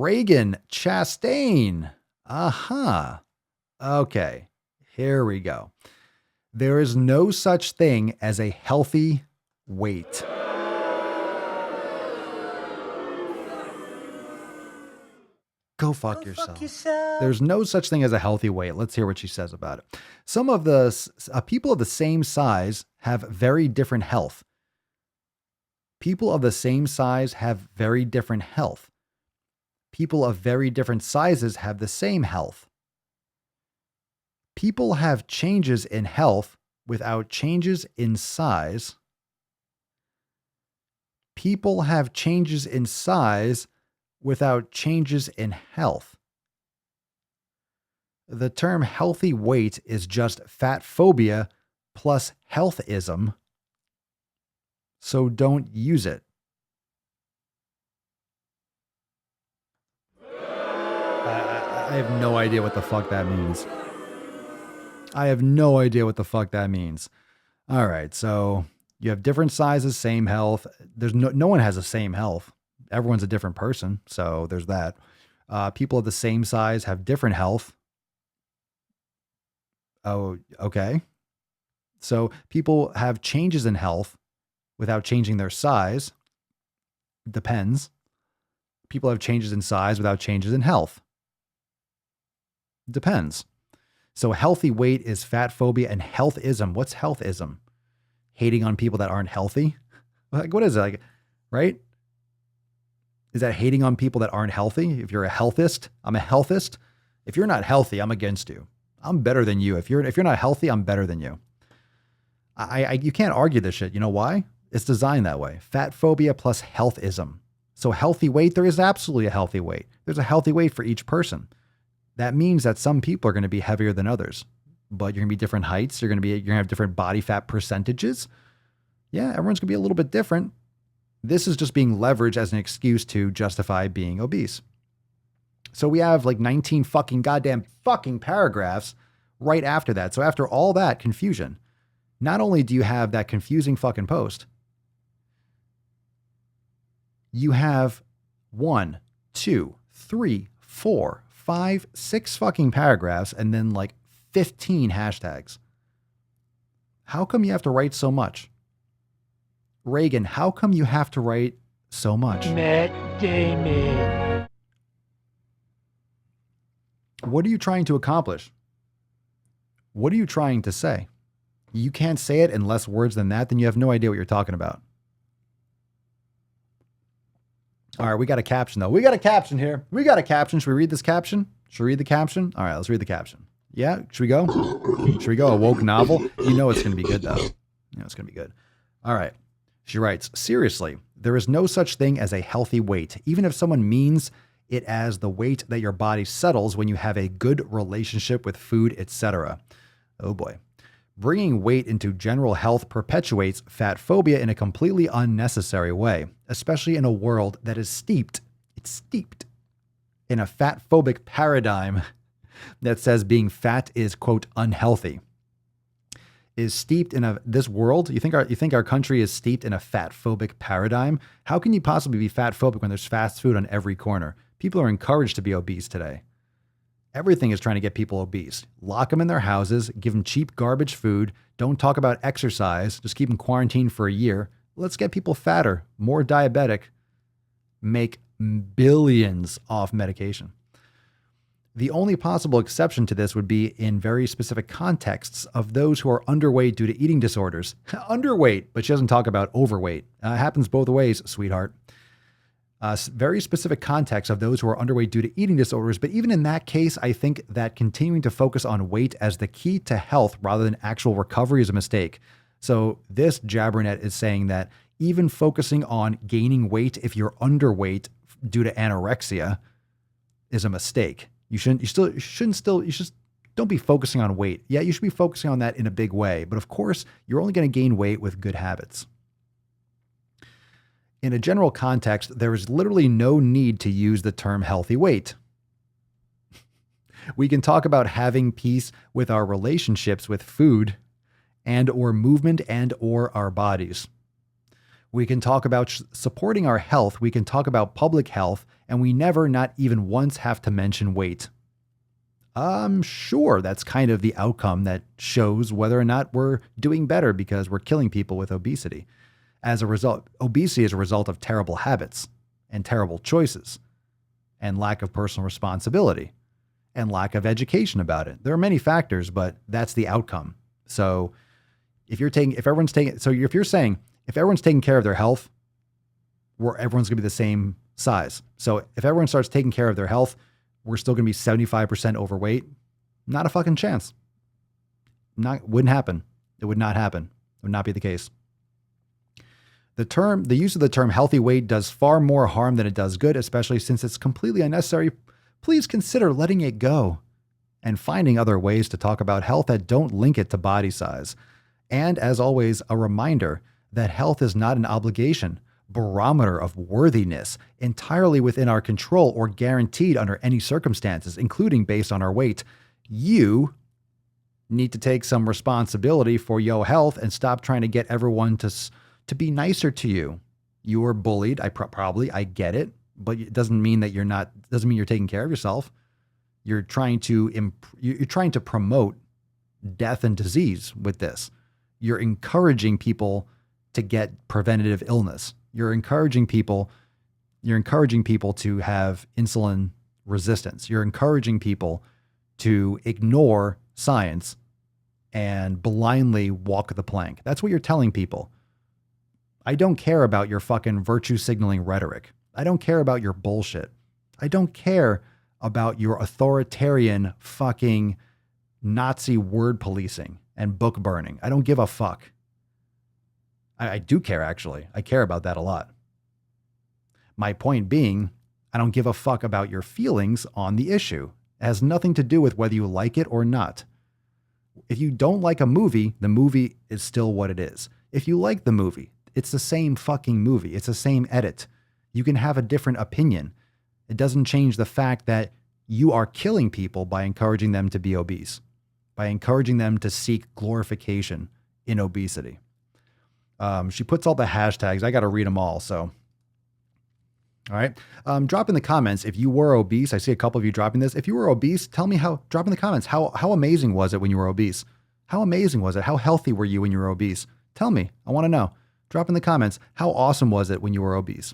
Reagan Chastain. Aha. Okay, here we go. There is no such thing as a healthy weight. Go fuck yourself. There's no such thing as a healthy weight. Let's hear what she says about it. Some of the people of the same size have very different health. People of the same size have very different health. People of very different sizes have the same health. People have changes in health without changes in size. People have changes in size without changes in health. The term healthy weight is just fat phobia plus healthism, so don't use it. I have no idea what the fuck that means. I have no idea what the fuck that means. All right, so you have different sizes, same health. There's no one has the same health. Everyone's a different person, so there's that. People of the same size have different health. Oh, okay. So people have changes in health without changing their size. Depends. People have changes in size without changes in health. Depends. So healthy weight is fat phobia and healthism. What's healthism? Hating on people that aren't healthy? Like, what is it? Like, right? Is that hating on people that aren't healthy? If you're a healthist, I'm a healthist. If you're not healthy, I'm against you. I'm better than you. If you're not healthy, I'm better than you. You can't argue this shit. You know why? It's designed that way. Fat phobia plus healthism. So healthy weight, there is absolutely a healthy weight. There's a healthy weight for each person. That means that some people are going to be heavier than others, but you're going to be different heights. You're going to have different body fat percentages. Yeah, everyone's going to be a little bit different. This is just being leveraged as an excuse to justify being obese. So we have like 19 fucking goddamn fucking paragraphs right after that. So after all that confusion, not only do you have that confusing fucking post, you have 1, 2, 3, 4, 5, 6 fucking paragraphs and then like 15 hashtags. How come you have to write so much? Reagan, how come you have to write so much? Matt Damon. What are you trying to accomplish? What are you trying to say? You can't say it in less words than that, then you have no idea what you're talking about. All right, we got a caption though. We got a caption here. We got a caption. Should we read this caption? Should we read the caption? All right, let's read the caption. Yeah, should we go? Should we go? A woke novel? You know it's going to be good though. You know it's going to be good. All right. She writes, seriously, there is no such thing as a healthy weight, even if someone means it as the weight that your body settles when you have a good relationship with food, etc. Oh boy. Bringing weight into general health perpetuates fat phobia in a completely unnecessary way, especially in a world that is steeped in a fat phobic paradigm that says being fat is, quote, unhealthy. Is steeped in this world? You think our country is steeped in a fat phobic paradigm? How can you possibly be fat phobic when there's fast food on every corner? People are encouraged to be obese today. Everything is trying to get people obese. Lock them in their houses, give them cheap garbage food. Don't talk about exercise. Just keep them quarantined for a year. Let's get people fatter, more diabetic, make billions off medication. The only possible exception to this would be in very specific contexts of those who are underweight due to eating disorders. Underweight, but she doesn't talk about overweight. It happens both ways, sweetheart. Very specific context of those who are underweight due to eating disorders. But even in that case, I think that continuing to focus on weight as the key to health rather than actual recovery is a mistake. So this jabbernet is saying that even focusing on gaining weight if you're underweight due to anorexia is a mistake. You should don't be focusing on weight. Yeah, you should be focusing on that in a big way. But of course, you're only going to gain weight with good habits. In a general context, there is literally no need to use the term healthy weight. We can talk about having peace with our relationships with food and or movement and or our bodies. We can talk about supporting our health. We can talk about public health And we never, not even once, have to mention weight. Sure, that's kind of the outcome that shows whether or not we're doing better because we're killing people with obesity. As a result, obesity is a result of terrible habits and terrible choices and lack of personal responsibility and lack of education about it. There are many factors, but that's the outcome. So if you're saying if everyone's taking care of their health, everyone's going to be the same size. So if everyone starts taking care of their health, we're still going to be 75% overweight. Not a fucking chance. Wouldn't happen. It would not happen. It would not be the case. The use of the term healthy weight does far more harm than it does good, especially since it's completely unnecessary. Please consider letting it go and finding other ways to talk about health that don't link it to body size. And as always, a reminder that health is not an obligation, barometer of worthiness, entirely within our control or guaranteed under any circumstances, including based on our weight. You need to take some responsibility for your health and stop trying to get everyone to be nicer to you. You were bullied. I get it, but it doesn't mean that doesn't mean you're taking care of yourself. You're trying to promote death and disease with this. You're encouraging people to get preventative illness. You're encouraging people to have insulin resistance. You're encouraging people to ignore science and blindly walk the plank. That's what you're telling people. I don't care about your fucking virtue signaling rhetoric. I don't care about your bullshit. I don't care about your authoritarian fucking Nazi word policing and book burning. I don't give a fuck. I do care, actually. I care about that a lot. My point being, I don't give a fuck about your feelings on the issue. It has nothing to do with whether you like it or not. If you don't like a movie, the movie is still what it is. If you like the movie, it's the same fucking movie. It's the same edit. You can have a different opinion. It doesn't change the fact that you are killing people by encouraging them to be obese, by encouraging them to seek glorification in obesity. She puts all the hashtags. I got to read them all. So, all right. Drop in the comments if you were obese. I see a couple of you dropping this. If you were obese, tell me drop in the comments. How amazing was it when you were obese? How amazing was it? How healthy were you when you were obese? Tell me. I want to know. Drop in the comments. How awesome was it when you were obese?